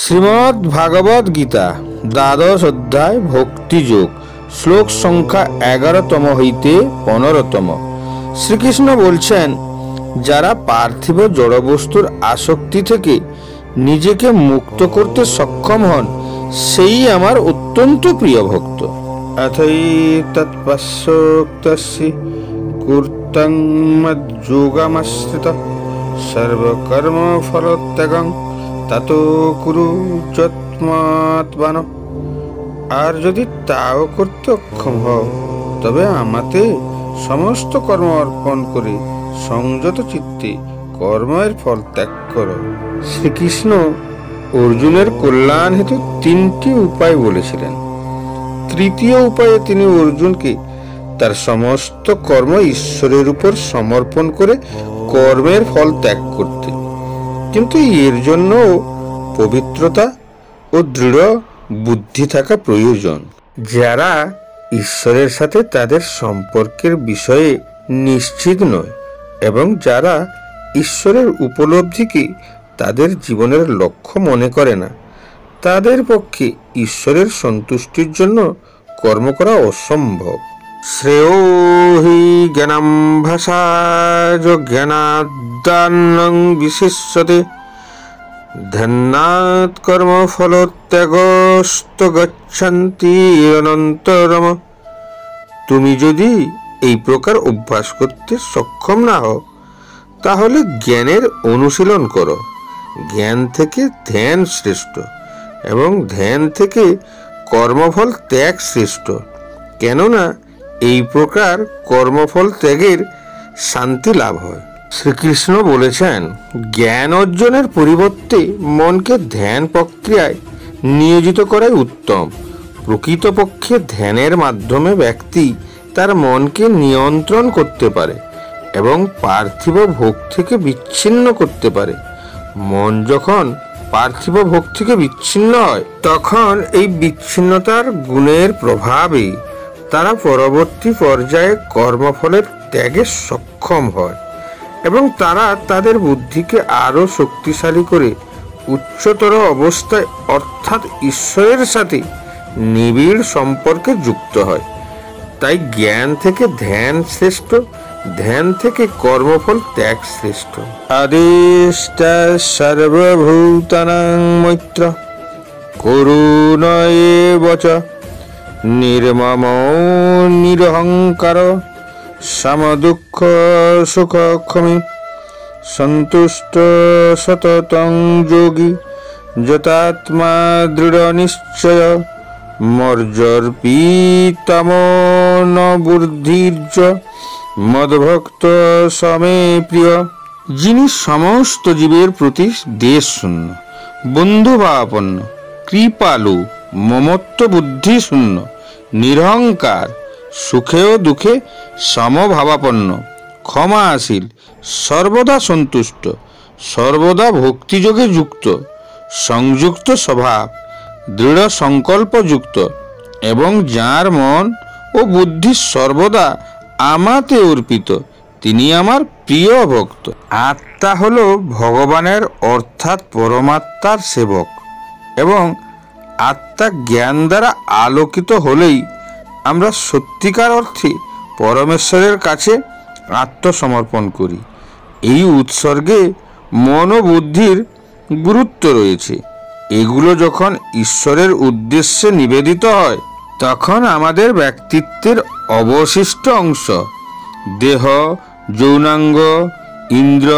শ্রীমদ্ ভাগবত গীতা দ্বাদশ অধ্যায় ভক্তিযোগ শ্লোক সংখ্যা 11তম হইতে 15তম। শ্রীকৃষ্ণ বলছেন, যারা পার্থিব জড়বস্তুর আসক্তি থেকে নিজেকে মুক্ত করতে সক্ষম হন সেই আমার অত্যন্ত প্রিয় ভক্ত। অথৈ তৎপশ্যোক্তস্যি কূর্তং মজ্যোগমাশ্রিত সর্বকর্ম ফলত্যাগং তাতো কুরু যৎমাত্মান। আর যদি তাও করতে অক্ষম হও তবে আমাতে সমস্ত কর্ম অর্পণ করে সংযত চিত্তে কর্মের ফল ত্যাগ করো। শ্রীকৃষ্ণ অর্জুনের কল্যাণ হেতু তিনটি উপায় বলেছিলেন। তৃতীয় উপায়ে তিনি অর্জুনকে তার সমস্ত কর্ম ঈশ্বরের উপর সমর্পণ করে কর্মের ফল ত্যাগ করতে, কিন্তু এর জন্য পবিত্রতা ও দৃঢ় বুদ্ধি থাকা প্রয়োজন। যারা ঈশ্বরের সাথে তাদের সম্পর্কের বিষয়ে নিশ্চিত নয় এবং যারা ঈশ্বরের উপলব্ধিকে তাদের জীবনের লক্ষ্য মনে করে না, তাদের পক্ষে ঈশ্বরের সন্তুষ্টির জন্য কর্ম করা অসম্ভব। শ্রেয় হি জ্ঞানাম্ভাসাজ জ্ঞানাদান্নং বিশিষ্যতে ধ্যানাৎ কর্ম ফলত্যাগস্ত গচ্ছন্তি অনন্তরম। তুমি যদি এই প্রকার অভ্যাস করতে সক্ষম না হও তাহলে জ্ঞানের অনুশীলন করো। জ্ঞান থেকে ধ্যান শ্রেষ্ঠ এবং ধ্যান থেকে কর্মফল ত্যাগ শ্রেষ্ঠ, কেননা এই প্রকার কর্মফল ত্যাগের শান্তি লাভ হয়। শ্রীকৃষ্ণ বলেছেন, জ্ঞান অর্জনের পরিবর্তে মনকে ধ্যান প্রক্রিয়ায় নিয়োজিত করাই উত্তম। প্রকৃতপক্ষে ধ্যানের মাধ্যমে ব্যক্তি তার মনকে নিয়ন্ত্রণ করতে পারে এবং পার্থিব ভোগ থেকে বিচ্ছিন্ন করতে পারে। মন যখন পার্থিব ভোগ থেকে বিচ্ছিন্ন হয় তখন এই বিচ্ছিন্নতার গুণের প্রভাবে তারা পরবর্তী পর্যায়ে কর্মফলের ত্যাগে সক্ষম হয় এবং তারা তাদের বুদ্ধিকে আরো শক্তিশালী করে উচ্চতর অবস্থায় অর্থাৎ ঈশ্বরের সাথে নিবিড় সম্পর্কে যুক্ত হয়। তাই জ্ঞান থেকে ধ্যান শ্রেষ্ঠ, ধ্যান থেকে কর্মফল ত্যাগ শ্রেষ্ঠ। আদিষ্ট সর্বভূতানাং মৈত্র করুণ এব চ নির্মম নিরহংকার সমদুঃখ সুখ ক্ষমি সন্তুষ্ট সততং যোগী যতাত্মা দৃঢ় নিশ্চয় মর্জর্পিতমন বুদ্ধির্য মদভক্ত সমে প্রিয়। যিনি সমস্ত জীবের প্রতি দেশ শূন্য, বন্ধুভাবাপন্ন, কৃপালু, মমত্ব বুদ্ধি শূন্য, নিরহংকার, সুখে ও দুঃখে সমভাবাপন্ন, ক্ষমাশীল, সর্বদা সন্তুষ্ট, সর্বদা ভক্তিযোগে যুক্ত, সংযুক্ত স্বভাব, দৃঢ় সংকল্পযুক্ত এবং যার মন ও বুদ্ধি সর্বদা আমাতে অর্পিত, তিনি আমার প্রিয় ভক্ত। আত্মা হলো ভগবানের অর্থাৎ পরমাত্মার সেবক এবং আত্মা জ্ঞান দ্বারা আলোকিত হলেই আমরা সত্যিকার অর্থে পরমেশ্বরের কাছে আত্মসমর্পণ করি। এই উৎসর্গে মন ও বুদ্ধির গুরুত্ব রয়েছে। এগুলো যখন ঈশ্বরের উদ্দেশ্যে নিবেদিত হয় তখন আমাদের ব্যক্তিত্বের অবশিষ্ট অংশ দেহ, যৌনাঙ্গ, ইন্দ্র,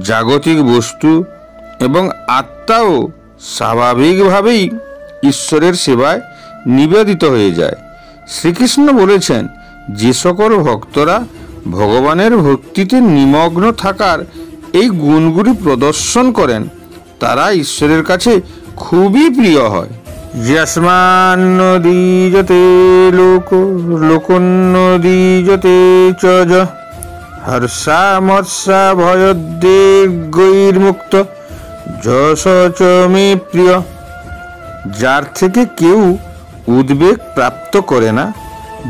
জাগতিক বস্তু এবং আত্মাও স্বাভাবিকভাবেই ঈশ্বরের সেবায় নিবেদিত হয়ে যায়। শ্রীকৃষ্ণ বলেছেন, যে সকল ভক্তরা ভগবানের ভক্তিতে নিমগ্ন থাকার এই গুণগুলি প্রদর্শন করেন তারা ঈশ্বরের কাছে খুবই প্রিয় হয়। যস্মান্নদীয়তে লোক লোকন্নদীয়তে চ হর্ষামর্ষা ভয়োদ্বেগৈর্মুক্ত যশ চ মে প্রিয়। যার থেকে কেউ উদ্বেগ প্রাপ্ত করে না,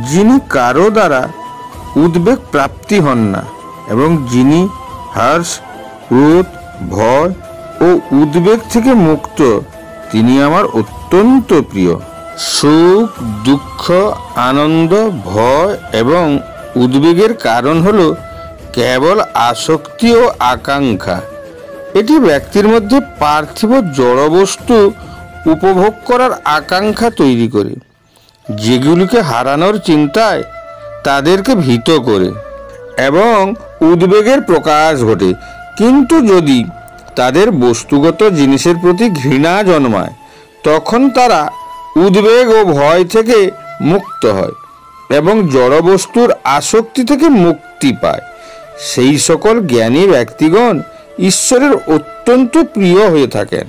যিনি কারো দ্বারা উদ্বেগ প্রাপ্তি হন না এবং যিনি হর্ষ, ক্রোধ, ভয় ও উদ্বেগ থেকে মুক্ত, তিনি আমার অত্যন্ত প্রিয়। সুখ, দুঃখ, আনন্দ, ভয় এবং উদ্বেগের কারণ হলো কেবল আসক্তি ও আকাঙ্ক্ষা। এটি ব্যক্তির মধ্যে পার্থিব জড়বস্তু উপভোগ করার আকাঙ্ক্ষা তৈরি করে, যেগুলিকে হারানোর চিন্তায় তাদেরকে ভীত করে এবং উদ্বেগের প্রকাশ ঘটে। কিন্তু যদি তাদের বস্তুগত জিনিসের প্রতি ঘৃণা জন্মায়, তখন তারা উদ্বেগ ও ভয় থেকে মুক্ত হয় এবং জড়বস্তুর আসক্তি থেকে মুক্তি পায়। সেই সকল জ্ঞানী ব্যক্তিগণ ঈশ্বরের অত্যন্ত প্রিয় হয়ে থাকেন।